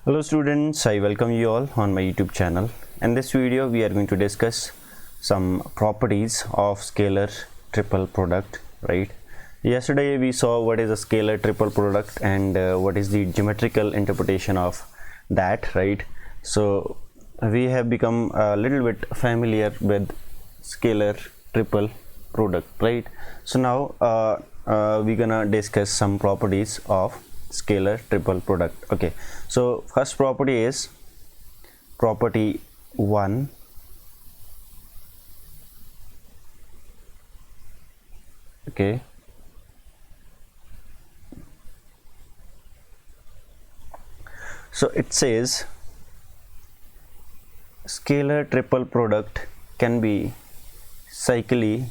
Hello students, I welcome you all on my YouTube channel. In this video we are going to discuss some properties of scalar triple product, right? Yesterday we saw what is a scalar triple product and what is the geometrical interpretation of that, right? So we have become a little bit familiar with scalar triple product, right? So now we're gonna discuss some properties of scalar triple product. Okay, so first property is property 1. Okay, so it says scalar triple product can be cyclically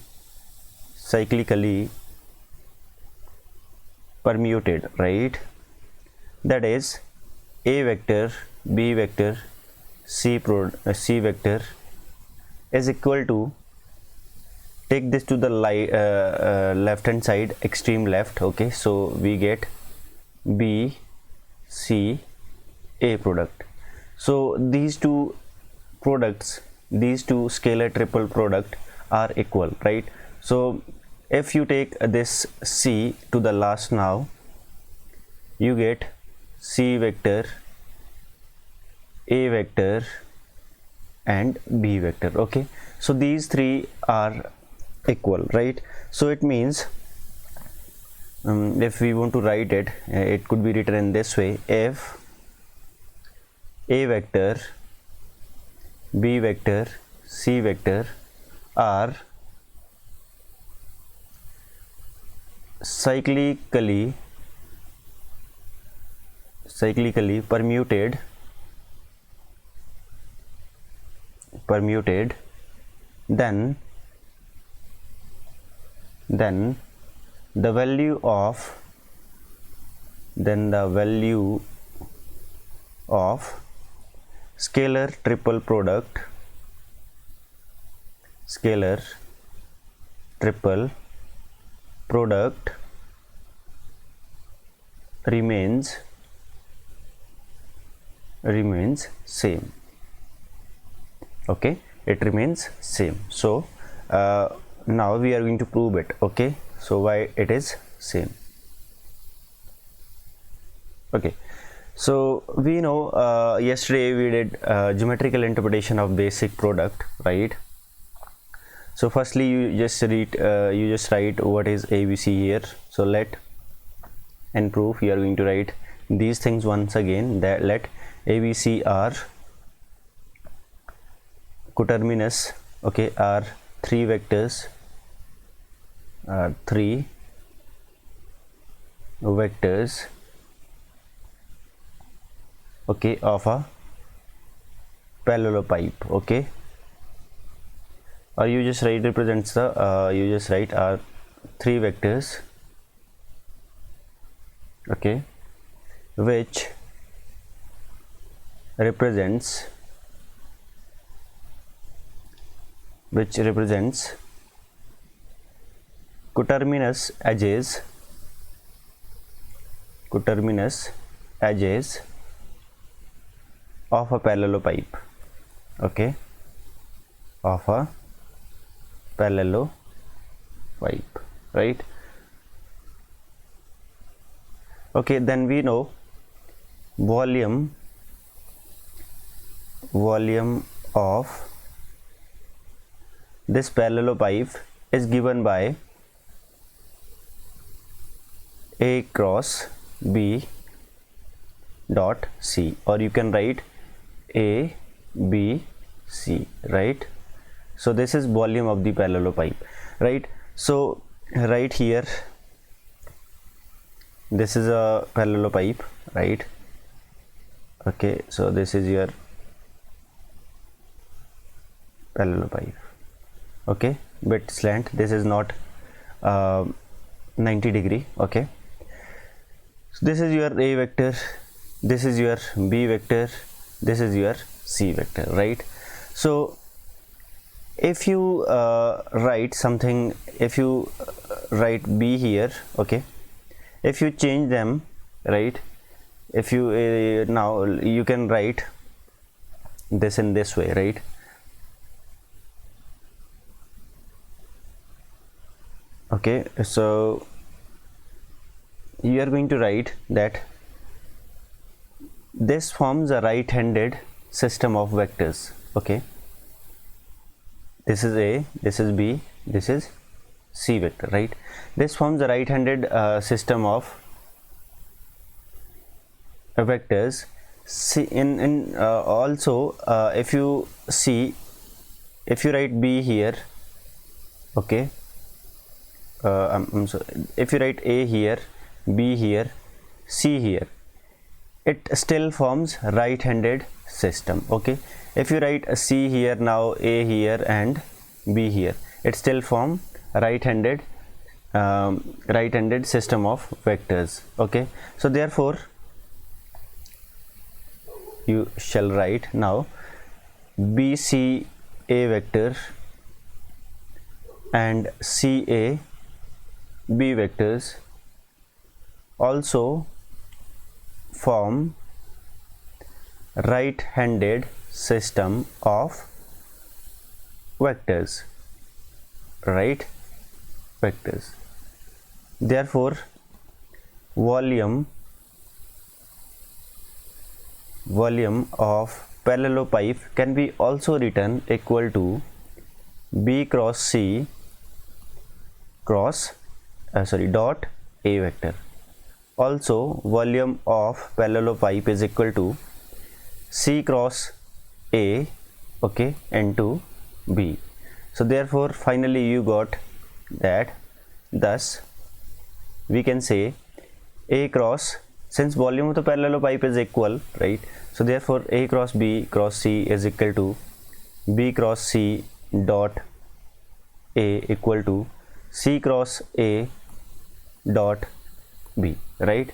permuted, right? That is, a vector, b vector, c vector is equal to, take this to the left hand side, extreme left. Okay, so we get b c a product. So these two products, these two scalar triple product are equal, right? So if you take this c to the last, now you get c vector, a vector and b vector. Okay, so these three are equal, right? So it means if we want to write it, it could be written in this way: if a vector, b vector, c vector are cyclically permuted, then the value of scalar triple product remains same. Okay, it remains same. So now we are going to prove it. Okay, so why it is same. Okay, so we know yesterday we did geometrical interpretation of basic product, right? So firstly you just write what is ABC here. So let and proof, you are going to write these things once again, that let ABC are coterminous, okay, are three vectors, okay, of a parallelopipe. Okay, or you just write represents the you just write are three vectors, okay, which represents coterminous edges of a parallelopipe. Okay, of a parallelopipe, right? Okay, then we know volume of this parallelopipe is given by A cross B dot C, or you can write A B C, right? So this is volume of the parallelopipe, right? So right here, this is a parallelopipe, right? Okay, so this is your parallelopipe. Okay, bit slant, this is not 90 degree. Okay, so this is your A vector, this is your B vector, this is your C vector, right? So if you write something, if you write B here, okay, if you change them, right, if you now you can write this in this way, right? Okay, so you are going to write that this forms a right-handed system of vectors. Okay, this is A, this is B, this is C vector, right? This forms a right-handed system of vectors. See, in also if you see, if you write B here, okay, I'm sorry, if you write A here, B here, C here, it still forms right-handed system. Okay, if you write a C here, now A here and B here, it still form right-handed system of vectors. Okay, so therefore you shall write now BC A vector and CA B vectors also form right-handed system of vectors, right? Vectors. Therefore, volume of parallelopipe can be also written equal to B cross C cross dot A vector. Also, volume of parallelopipe is equal to C cross A, okay, into B. So therefore finally you got that, thus we can say A cross, since volume of the parallelopipe is equal, right? So therefore A cross B cross C is equal to B cross C dot A equal to C cross A dot B, right?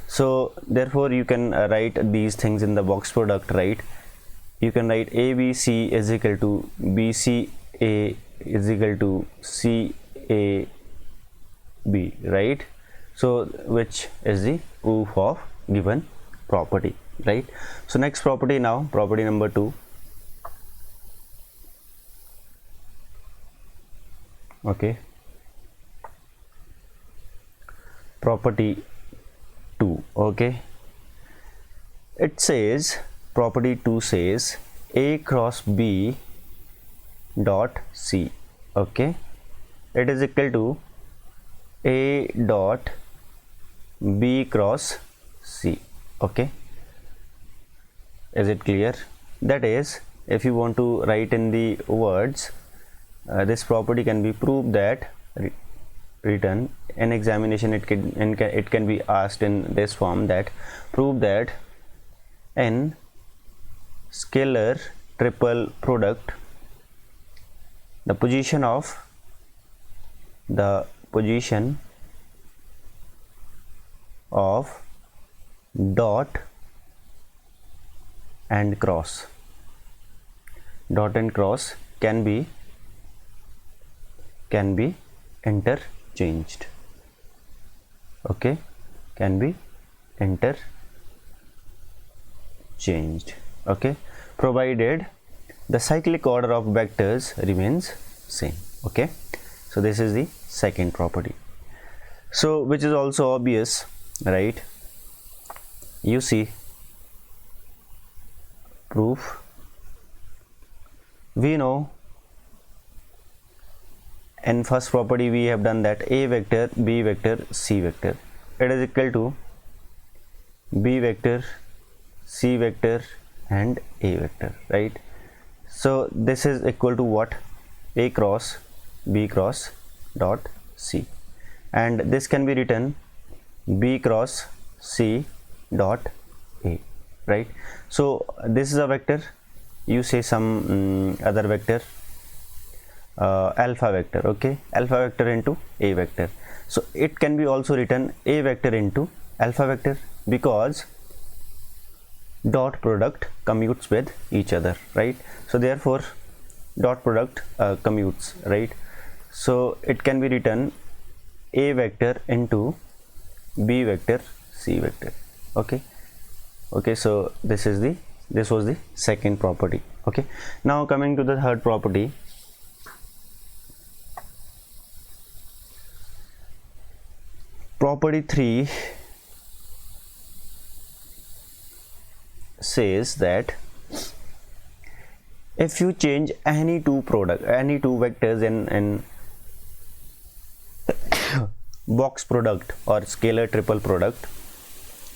So therefore you can write these things in the box product, right? You can write ABC is equal to BCA is equal to CAB, right? So which is the proof of given property, right? So next property, now property number 2. Okay, property 2. Okay, it says, property 2 says A cross B dot C, okay, it is equal to A dot B cross C. Okay, is it clear? That is, if you want to write in the words, this property can be proved that written in examination. It can be asked in this form, that prove that in scalar triple product the position of dot and cross can be interchanged. Okay, can be interchanged. Okay, provided the cyclic order of vectors remains same. Okay, so this is the second property. So which is also obvious, right? You see, proof, we know in first property we have done that A vector, B vector, C vector, it is equal to B vector, C vector and A vector, right? So this is equal to what? A cross B cross dot C, and this can be written B cross C dot A, right? So this is a vector, you say some other vector, alpha vector, okay, alpha vector into A vector. So it can be also written A vector into alpha vector, because dot product commutes with each other, right? So therefore dot product commutes, right? So it can be written A vector into B vector, C vector. Okay, Okay, so this was the second property. Okay, now coming to the third property. Property 3 says that if you change any two vectors in box product or scalar triple product,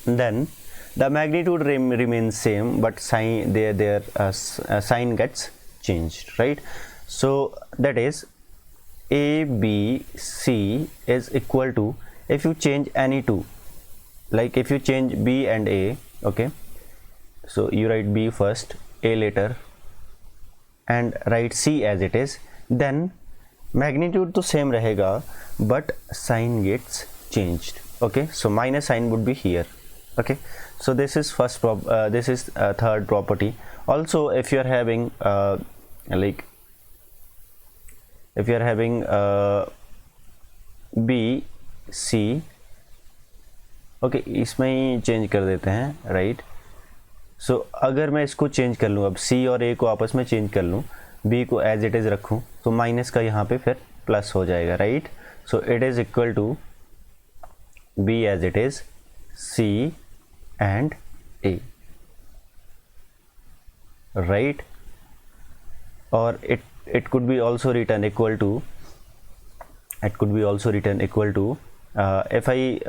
then the magnitude remains same, but sign their sign gets changed, right? So that is a b c is equal to, if you change any two, like if you change b and a, okay, so you write b first, a later, and write c as it is, then magnitude to same rahega but sign gets changed. Okay, so minus sign would be here. Okay, so this is third property. Also, if you are having b c, okay इसमें ही change कर देते हैं, right? सो अगर मैं इसको change कर लूँ, अब c और a को आपस में चेंज कर लूँ, b को एज इट इज़ रखूँ, तो माइनस का यहाँ पे फिर प्लस हो जाएगा, right? So it is equal to b as it is, c and a, right? Or it could be also written equal to, if I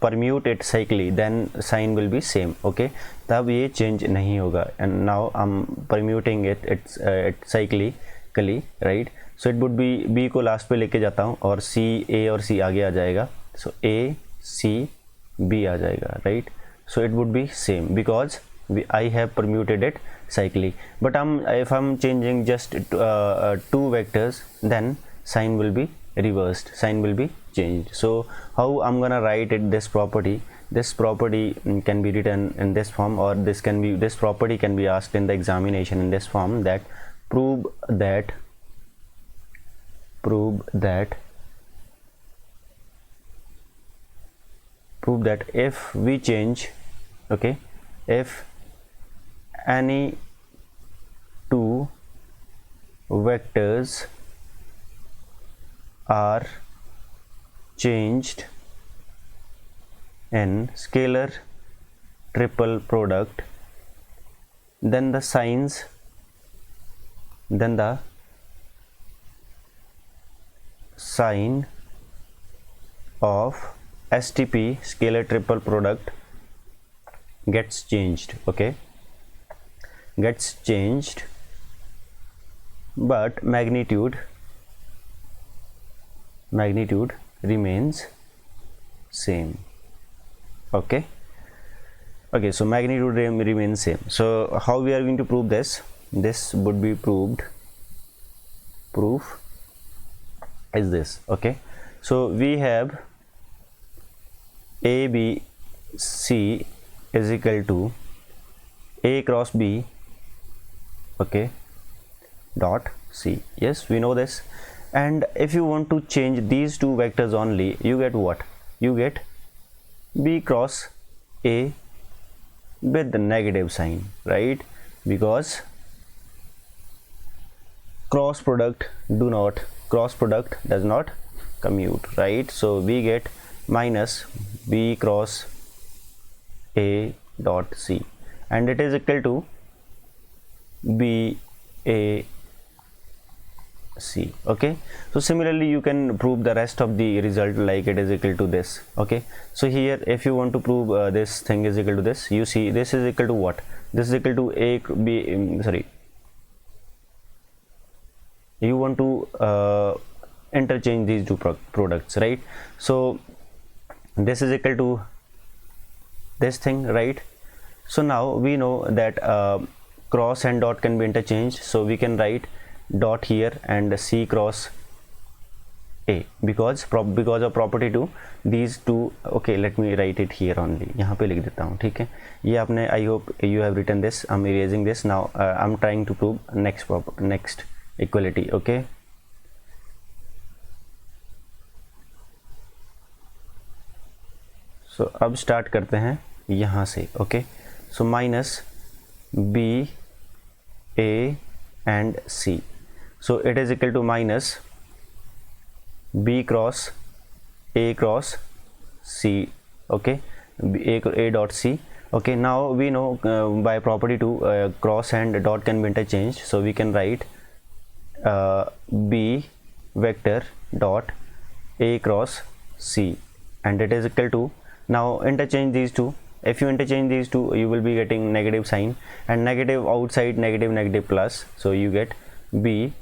permute it cyclically, then sign will be same. Okay, तब ये change नहीं होगा, and now I'm permuting it cyclically, right? So it would be b को last पे लेके जाता हूँ और c, a और c आगे आ जाएगा, so a c b आ जाएगा, right? So it would be same because I have permuted it cyclically. But if I'm changing just two vectors, then sign will be reversed, sign will be changed. So how I'm gonna write it, this property can be written in this form, or this property can be asked in the examination in this form, that prove that if we change, okay, if any two vectors are changed in scalar triple product, then the sign of STP, scalar triple product, gets changed. Okay, gets changed, but magnitude remains same. Okay, so magnitude remains same. So how we are going to prove this? This would be proof is this. Okay, so we have a b c is equal to a cross b, okay, dot c. Yes, we know this. And if you want to change these two vectors only, you get what? You get b cross a with the negative sign, right? Because cross product does not commute, right? So we get minus b cross a dot c, and it is equal to b a c. Okay, so similarly you can prove the rest of the result, like it is equal to this. Okay, so here if you want to prove this thing is equal to this, you see this is equal to what? This is equal to a b, sorry, you want to interchange these two products, right? So this is equal to this thing, right? So now we know that cross and dot can be interchanged, so we can write dot here and c cross a, because of property 2, these two. Okay, let me write it here only, यहाँ पे लिख देता हूँ, ठीक है? ये आपने, I hope you have written this. I'm erasing this now. I'm trying to prove next equality. Okay, so अब start करते हैं यहाँ से. Okay, so minus B, A and C. So it is equal to minus B cross A cross C. Okay, A dot C. Okay, now we know by property 2 cross and dot can be interchanged, so we can write B vector dot A cross C, and it is equal to, now interchange these two. If you interchange these two, you will be getting negative sign, and negative outside negative, negative plus, so you get B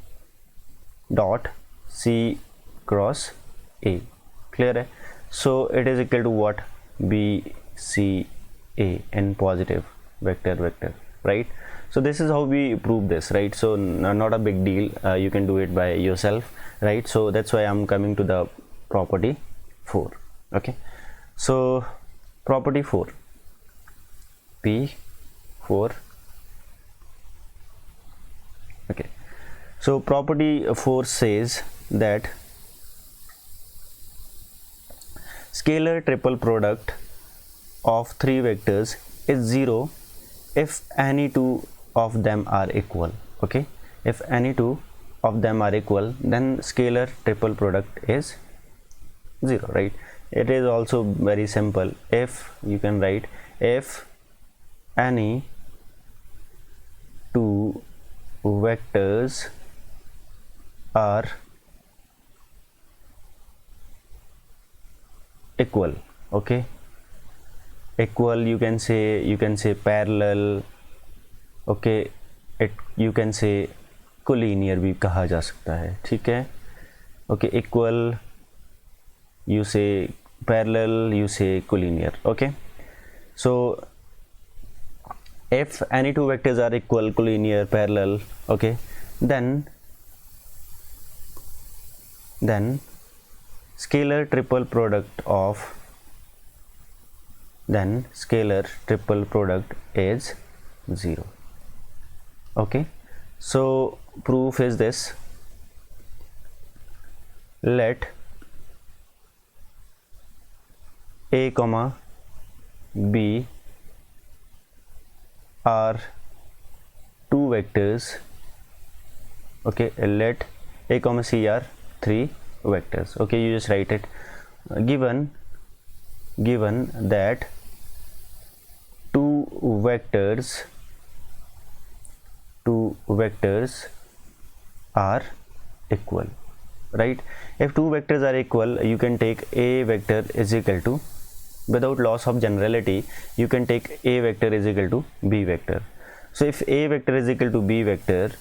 dot C cross A. Clear hai? So it is equal to what? B C A in positive vector, right? So this is how we prove this, right? So not a big deal, you can do it by yourself, right? So that's why I'm coming to the property 4. Okay, so property 4, P4. Okay, so property 4 says that scalar triple product of 3 vectors is 0 if any two of them are equal. Okay, if any two of them are equal, then scalar triple product is 0, right? It is also very simple. If you can write, if any two vectors are equal. Okay, equal, you can say parallel. Okay, you can say collinear भी कहा जा सकता है, ठीक है? Okay, equal, you say parallel, you say collinear. Okay, so if any two vectors are equal, collinear, parallel, okay, then scalar triple product is 0. Okay, so proof is this: let A comma B are two vectors. Okay, let A comma C are 3 vectors. Okay, you just write it. Given that two vectors are equal, right? If two vectors are equal, you can take A vector is equal to, without loss of generality, you can take A vector is equal to B vector. So if A vector is equal to B vector,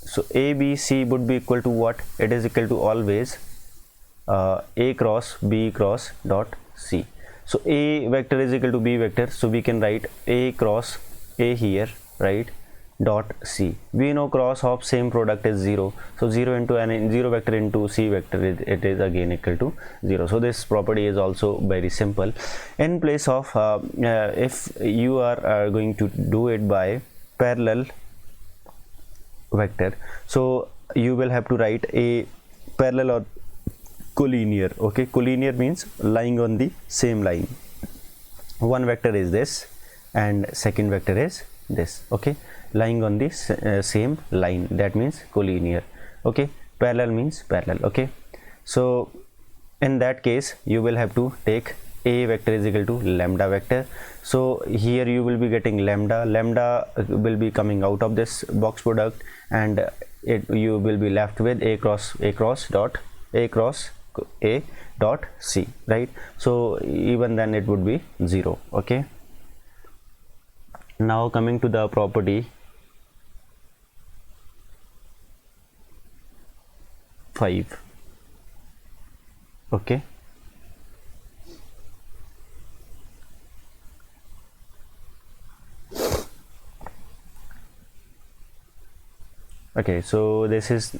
so A, B, C would be equal to what? It is equal to always A cross B cross dot C. So A vector is equal to B vector, so we can write A cross A here, right, dot C. We know cross of same product is 0, so 0 into n, 0 vector into C vector, it is again equal to 0. So this property is also very simple. In place of if you are going to do it by parallel vector, so you will have to write a parallel or collinear. Okay, collinear means lying on the same line. One vector is this and second vector is this. Okay, lying on the same line, that means collinear. Okay, parallel means parallel. Okay, so in that case you will have to take A vector is equal to lambda vector. So here you will be getting lambda will be coming out of this box product, and you will be left with A cross A dot C, right? So even then it would be 0. Okay, now coming to the property 5. Okay, okay, so this is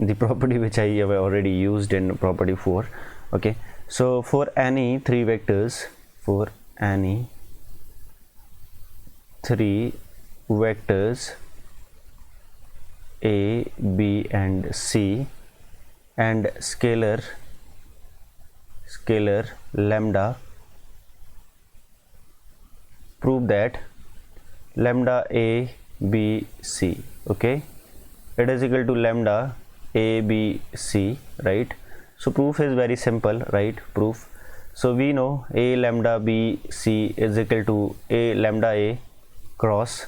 the property which I have already used in property 4. Okay, so for any 3 vectors, A, B and C, and scalar lambda prove that lambda a b c, okay, it is equal to lambda a b c, right? So proof is very simple, right? Proof, so we know a lambda b c is equal to a lambda a cross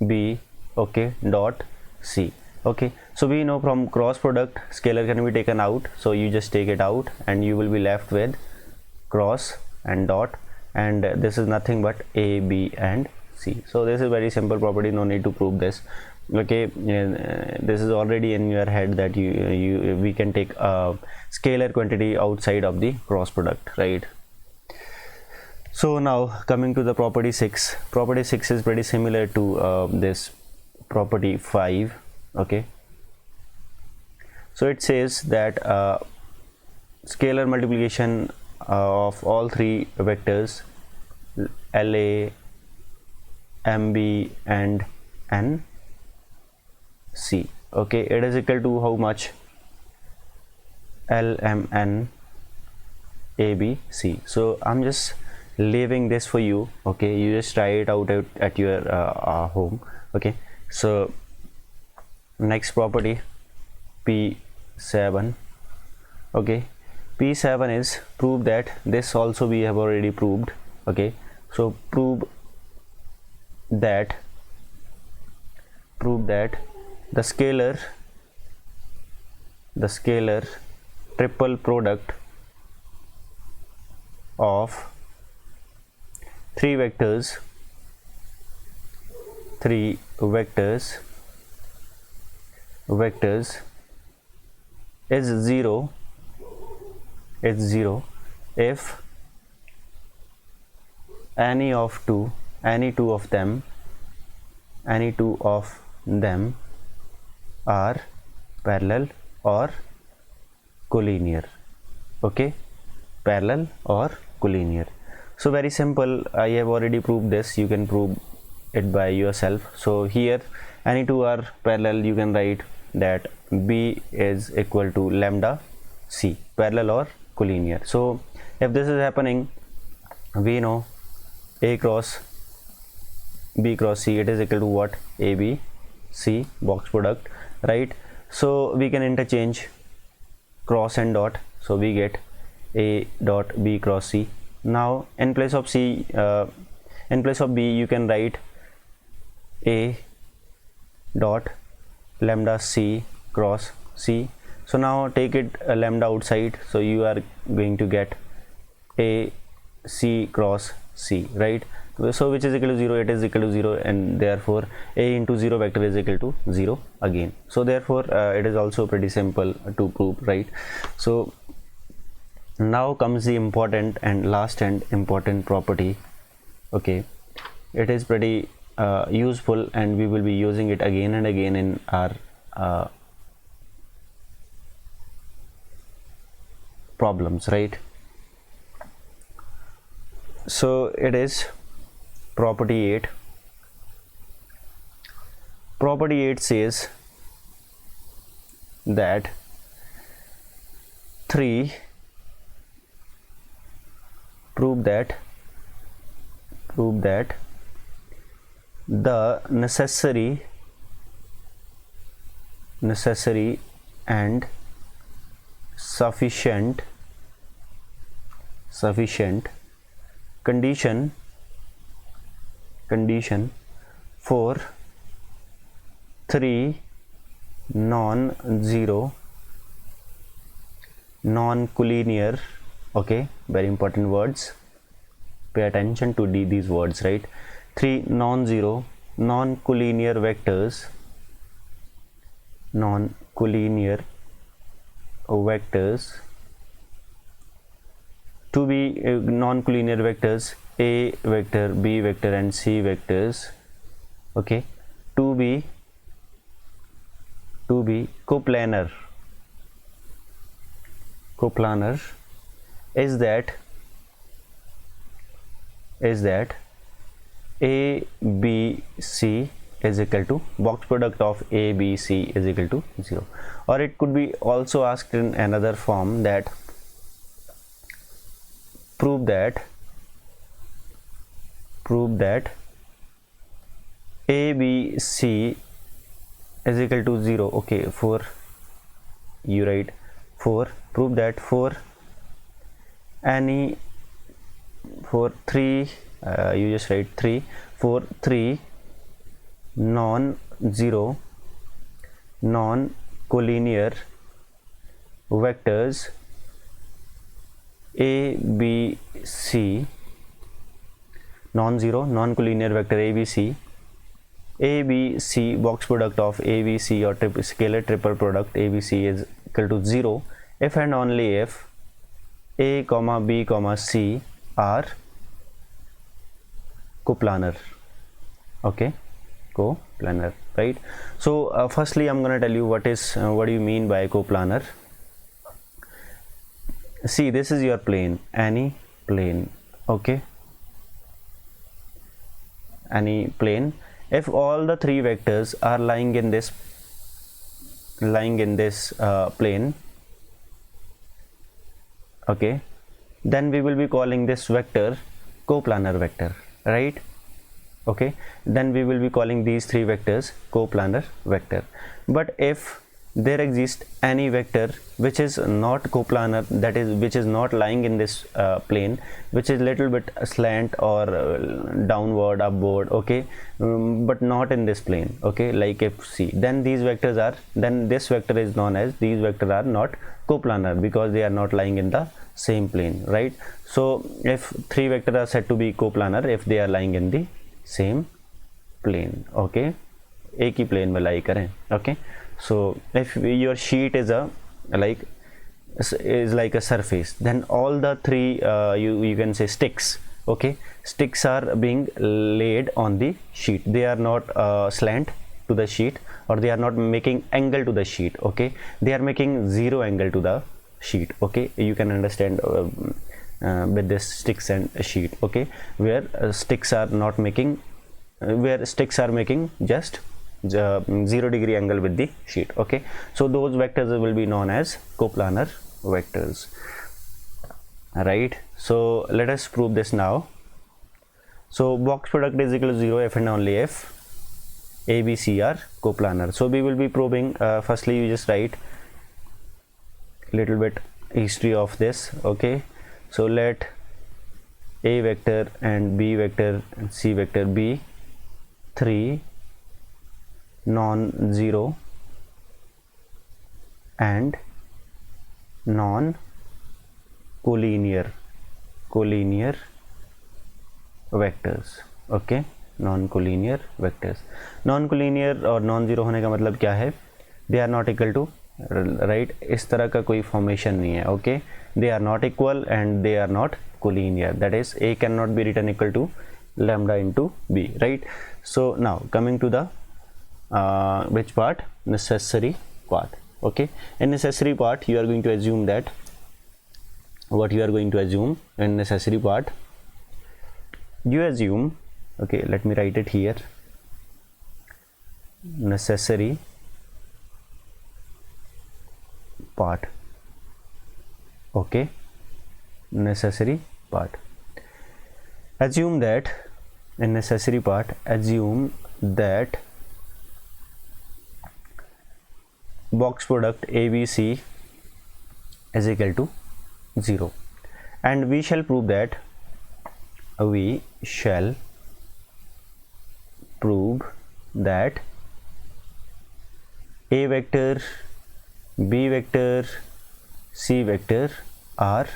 b, okay, dot c, okay. So we know from cross product scalar can be taken out, so you just take it out and you will be left with cross and dot, and this is nothing but a b and c. So this is very simple property, no need to prove this, okay. This is already in your head that we can take a scalar quantity outside of the cross product, right? So now coming to the property 6. Property 6 is pretty similar to this property 5, okay. So it says that scalar multiplication of all three vectors LA, MB and NC, okay, it is equal to how much? LMN ABC. So I'm just leaving this for you, okay, you just try it out at your home, okay. So next property P7, okay. P7 is prove that this also we have already proved, okay. So prove that the scalar triple product of three vectors is zero if any two of them are parallel or collinear, okay, parallel or collinear. So very simple, I have already proved this, you can prove it by yourself. So here any two are parallel, you can write that B is equal to lambda C, parallel or collinear. So if this is happening, we know A cross B cross C, it is equal to what? A B C, box product, right? So we can interchange cross and dot, so we get A dot B cross C. Now in place of C, in place of B, you can write A dot lambda C cross C. So now take it lambda outside, so you are going to get A C cross C, right? So which is equal to 0, it is equal to 0, and therefore A into 0 vector is equal to 0 again. So therefore it is also pretty simple to prove, right? So now comes the important and last and important property, okay. It is pretty useful and we will be using it again and again in our problems, right? So it is property 8. Property 8 says that 3 prove that the necessary and sufficient condition for 3 non-collinear, okay, very important words, pay attention to these words, right? 3 non-collinear vectors to be non-collinear vectors A vector, B vector and C vectors, okay, to be coplanar is that A B C is equal to box product of A B C is equal to 0, or it could be also asked in another form that prove prove that ABC is equal to 0. Okay, for you write for prove that for any for 3 you just write 3 for 3 non-zero non-collinear vectors A B C, non-zero non-collinear vector ABC box product of ABC or scalar triple product ABC is equal to 0 if and only if A comma B comma C are coplanar. Okay, coplanar, right? So firstly I'm going to tell you what do you mean by coplanar. See, this is your plane, any plane. Okay, any plane. If all the three vectors are lying in this plane, okay, then we will be calling this vector coplanar vector, right? Okay, then we will be calling these three vectors coplanar vector. But if there exists any vector which is not coplanar, that is which is not lying in this plane, which is little bit slant or downward, upward, okay, but not in this plane, okay, like if C, then these vectors are, then this vector is known as, these vectors are not coplanar because they are not lying in the same plane, right? So if three vectors are said to be coplanar if they are lying in the same plane, okay, एक ही plane में lie करें, okay. So if your sheet is like a surface, then all the three you can say sticks, okay, sticks are being laid on the sheet. They are not slant to the sheet, or they are not making angle to the sheet, okay, they are making zero angle to the sheet, okay. You can understand with this sticks and sheet, okay, where sticks are not making where sticks are making just 0 degree angle with the sheet, okay. So those vectors will be known as coplanar vectors, right? So let us prove this now. So box product is equal to 0 if and only if A, B, C are coplanar. So we will be proving, firstly you just write little bit history of this, okay. So let A vector and B vector and C vector be three non-zero and non-collinear vectors, okay, non-collinear vectors. Non-collinear और non-zero होने का मतलब क्या है? They are not equal to, right? इस तरह का कोई formation नहीं है, okay? They are not equal and they are not collinear. That is, A cannot be written equal to lambda into B, right? So now coming to the which part? Necessary part, okay. In necessary part you are going to assume that, what you are going to assume in necessary part, you assume, okay, let me write it here, necessary part, okay, necessary part. Assume that in necessary part, assume that box product ABC is equal to 0, and we shall prove that A vector, B vector, C vector are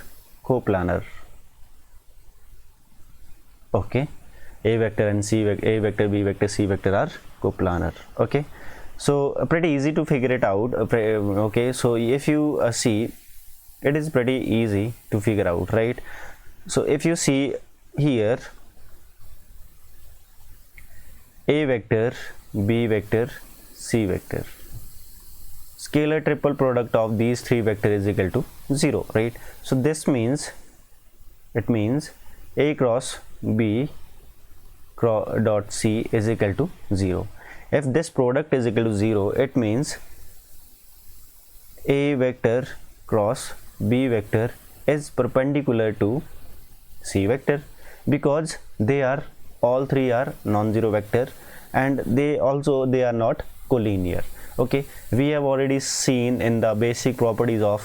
coplanar, okay. A vector and A vector, B vector, C vector are coplanar, okay. So pretty easy to figure it out, okay. So if you see, it is pretty easy to figure out, right? So if you see here, A vector, B vector, C vector, scalar triple product of these three vectors is equal to 0, right? So this means, it means A cross B dot C is equal to 0. If this product is equal to 0, it means A vector cross B vector is perpendicular to C vector, because they are all three are non-zero vector, and they are not collinear. Okay, we have already seen in the basic properties of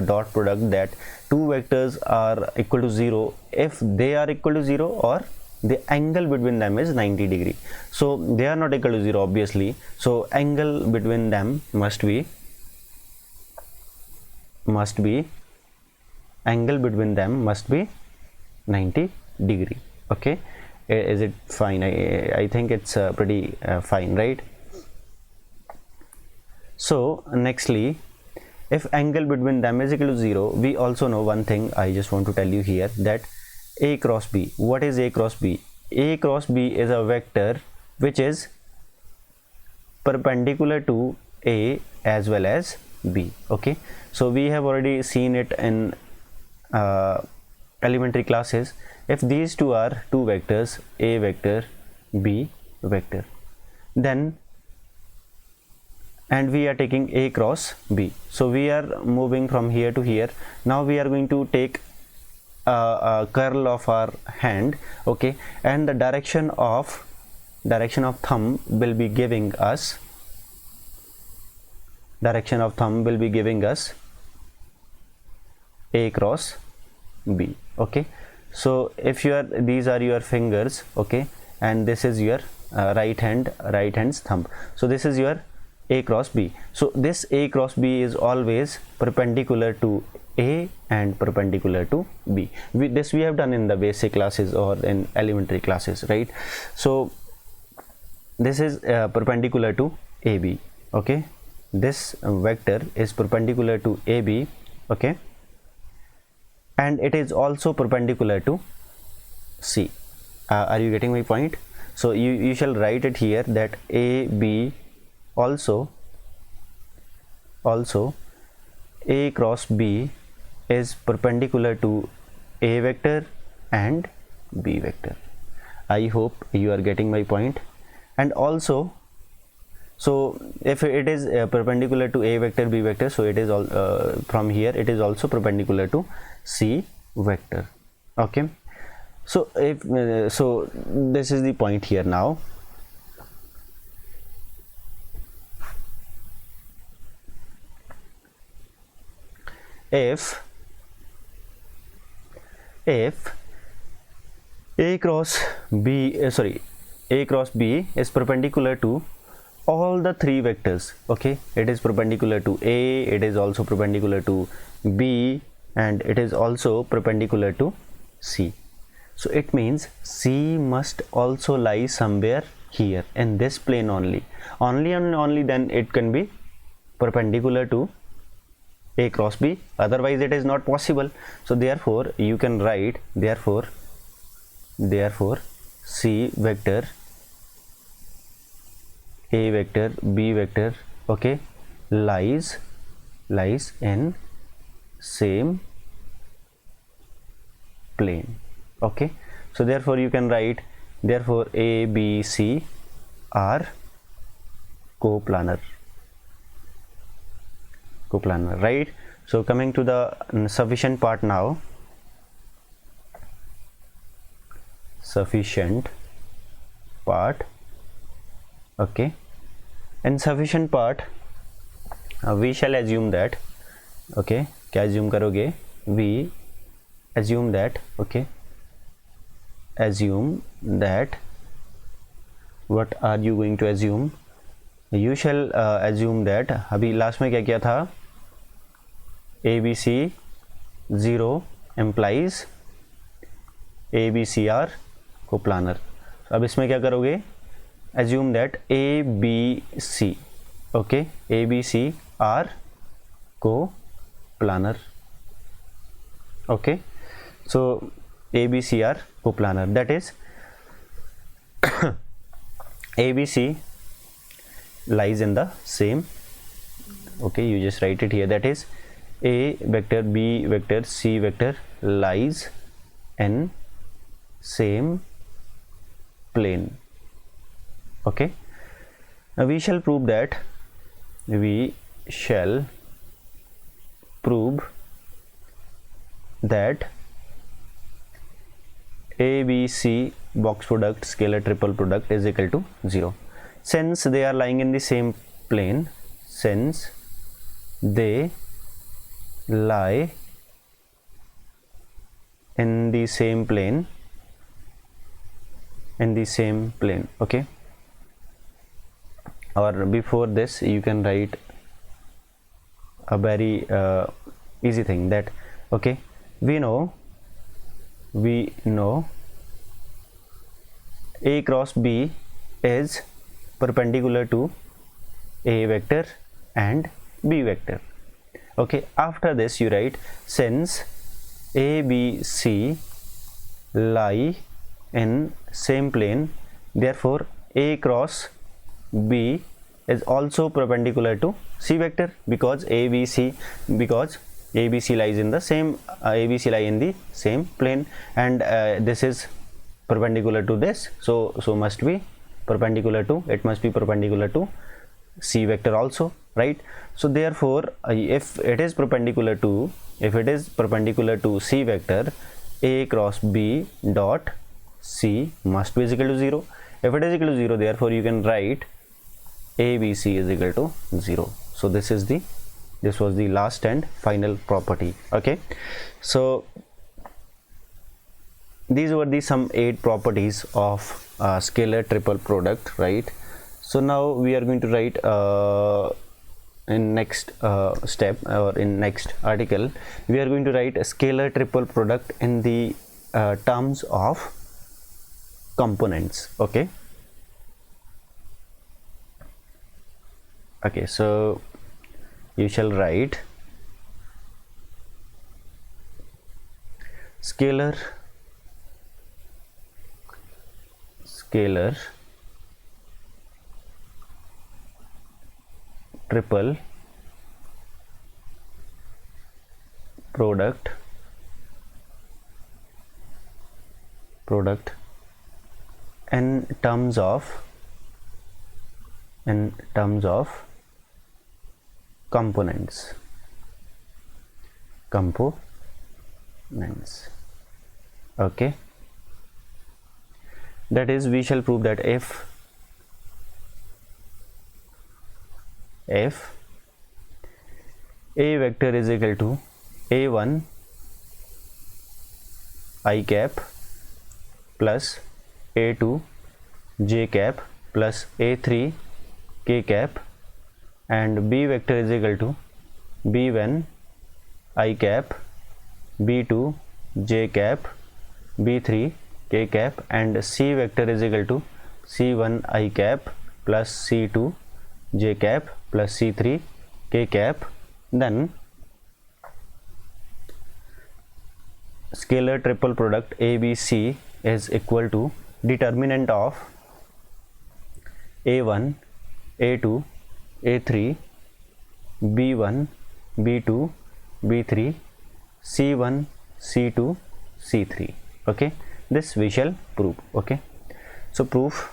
dot product that two vectors are equal to 0 if they are equal to 0 or the angle between them is 90 degree. So they are not equal to 0 obviously, so angle between them must be angle between them must be 90 degree. Okay, is it fine? I think it's pretty fine, right? So nextly, if angle between them is equal to 0, we also know one thing. I just want to tell you here that A cross B. What is A cross B? A cross B is a vector which is perpendicular to A as well as B. Okay, so we have already seen it in elementary classes. If these two are two vectors, A vector, B vector, then and we are taking A cross B, so we are moving from here to here. Now we are going to take a curl of our hand, okay, and the direction of thumb will be giving us A cross B. Okay, so if these are your fingers, okay, and this is your right hand's thumb, so this is your A cross B. So this A cross B is always perpendicular to A and perpendicular to B. This we have done in the basic classes or in elementary classes, right? So this is perpendicular to AB. Okay, this vector is perpendicular to AB. Okay, and it is also perpendicular to C. Are you getting my point? So you shall write it here that AB also A cross B is perpendicular to A vector and B vector. I hope you are getting my point. And also, so if it is perpendicular to A vector, B vector, so it is all from here it is also perpendicular to C vector. Okay, so if so this is the point here. Now if A cross B is perpendicular to all the three vectors, okay, it is perpendicular to A, it is also perpendicular to B, and it is also perpendicular to C. So it means C must also lie somewhere here in this plane only and only then it can be perpendicular to A cross B, otherwise it is not possible. So therefore you can write therefore C vector, A vector, B vector, okay, lies in same plane. Okay, so therefore you can write therefore A, B, C are coplanar, right? So coming to the sufficient part now. Okay, in sufficient part we shall assume that, okay, क्या assume करोगे? We assume that, okay, assume that, what are you going to assume? You shall assume that अभी last में क्या किया था? ABC 0 implies ABC are coplanar. अब इसमें क्या करोगे? Assume that ABC, okay, ABC are coplanar. Okay, so ABC are coplanar, that is ABC lies in the same, okay, you just write it here, that is A vector, B vector, C vector lies in same plane. Okay, now we shall prove that ABC box product, scalar triple product is equal to 0. Since they are lying in the same plane, since they lie in the same plane, okay, or before this you can write a very easy thing, that okay, we know A cross B is perpendicular to A vector and B vector. Okay, after this you write, since A, B, C lie in same plane, therefore A cross B is also perpendicular to C vector, because ABC lies in the same ABC lie in the same plane, and this is perpendicular to this, so must be perpendicular to, it must be perpendicular to C vector also, right? So therefore if it is perpendicular to C vector, A cross B dot C must be is equal to 0. If it is equal to 0, therefore you can write ABC is equal to 0. So this was the last and final property. Okay, so these were the some 8 properties of scalar triple product, right? So now we are going to write in next step, or in next article, we are going to write a scalar triple product in the terms of components. Okay, so you shall write scalar triple product in terms of components. Okay, that is, we shall prove that if A vector is equal to A1 I cap plus A2 j cap plus A3 k cap, and B vector is equal to B1 I cap, B2 j cap, B3 k cap, and C vector is equal to C1 I cap plus C2 j cap plus C3 k cap, then scalar triple product ABC is equal to determinant of A1 A2 A3 B1 B2 B3 C1 C2 C3. Okay, this we shall prove. Okay, so proof.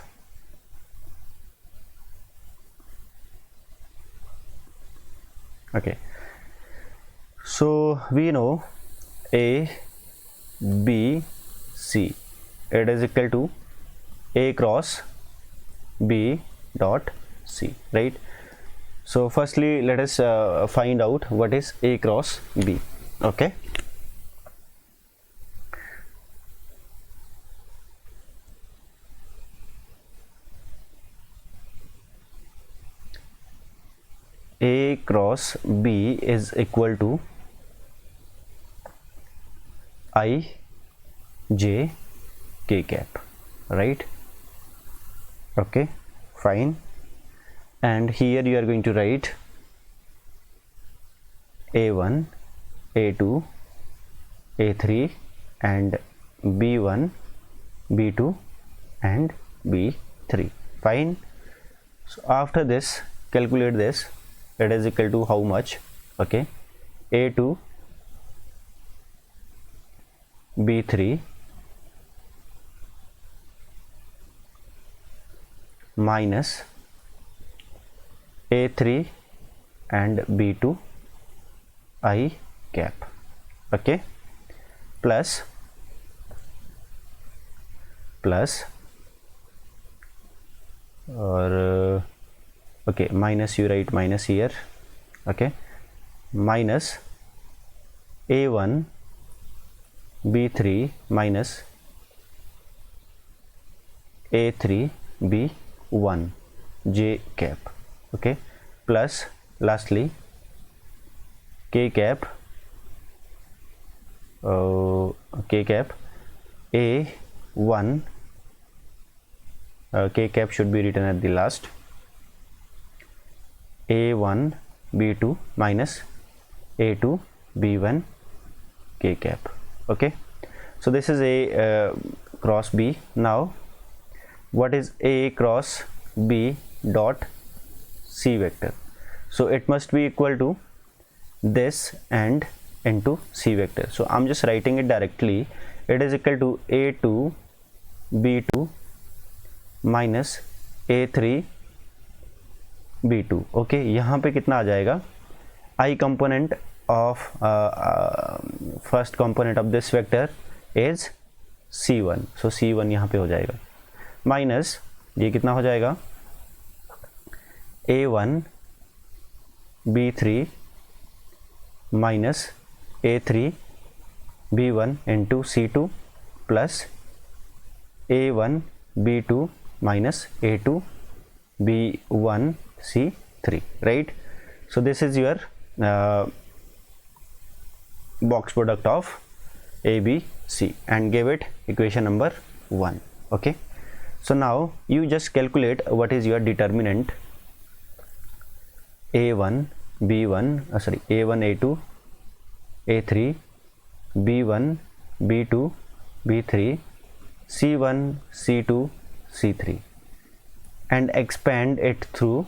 Okay, so we know A B C, it is equal to A cross B dot C, right? So firstly let us find out what is A cross B. Okay, A cross B is equal to I j k cap, right? Okay, fine. And here you are going to write A1 A2 A3 and B1 B2 and B3. Fine. So after this, calculate this. It is equal to how much? Okay, A2 B3 minus A3 and B2 I cap, okay, plus plus or okay, minus, you write minus here, okay, minus a1 b3 minus a3 b1 j cap, okay, plus lastly k cap a1 k cap should be written at the last, a1 b2 minus a2 b1 k cap. Okay, so this is a cross b. Now what is a cross b dot c vector? So it must be equal to this and into c vector. So I'm just writing it directly. It is equal to a2 b2 minus a3 b2. Okay, यहाँ पे कितना आ जाएगा? I component of first component of this vector is c1. So c1 यहाँ पे हो जाएगा, minus ये कितना हो जाएगा? a1 b3 minus a3 b1 into c2 plus a1 b2 minus a2 b1 c3, right? So this is your box product of a b c and give it equation number 1. Okay, so now you just calculate what is your determinant a1 b1 a1 a2 a3 b1 b2 b3 c1 c2 c3 and expand it through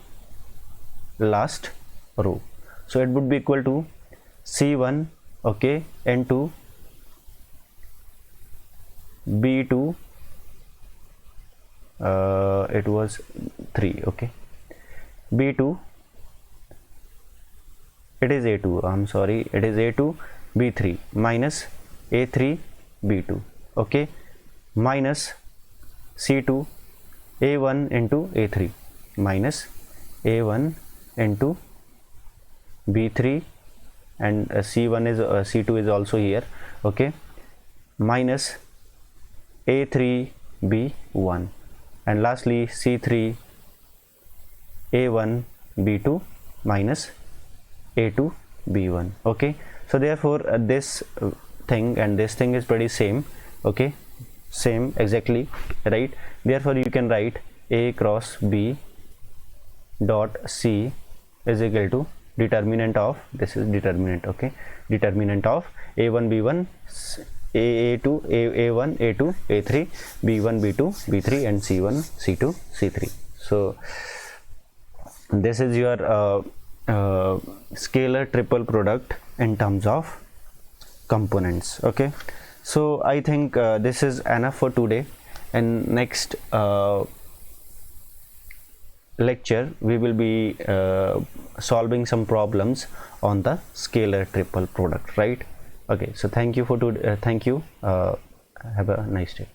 last row. So it would be equal to c1, okay, into b2 it was 3, okay, b2 it is a2, I'm sorry, it is a2 b3 minus a3 b2, okay, minus c2 a1 into a3 minus a1 into b3 and c1 is c2 is also here, okay, minus a3 b1 and lastly c3 a1 b2 minus a2 b1. Okay, so therefore this thing and this thing is pretty same, okay, same exactly, right? Therefore you can write a cross b dot c is equal to determinant of, this is determinant, okay, determinant of a1 b1 a2 a1 a2 a3 b1 b2 b3 and c1 c2 c3. So this is your scalar triple product in terms of components. Okay, so I think this is enough for today, and next lecture we will be solving some problems on the scalar triple product, right? Okay, so thank you for have a nice day.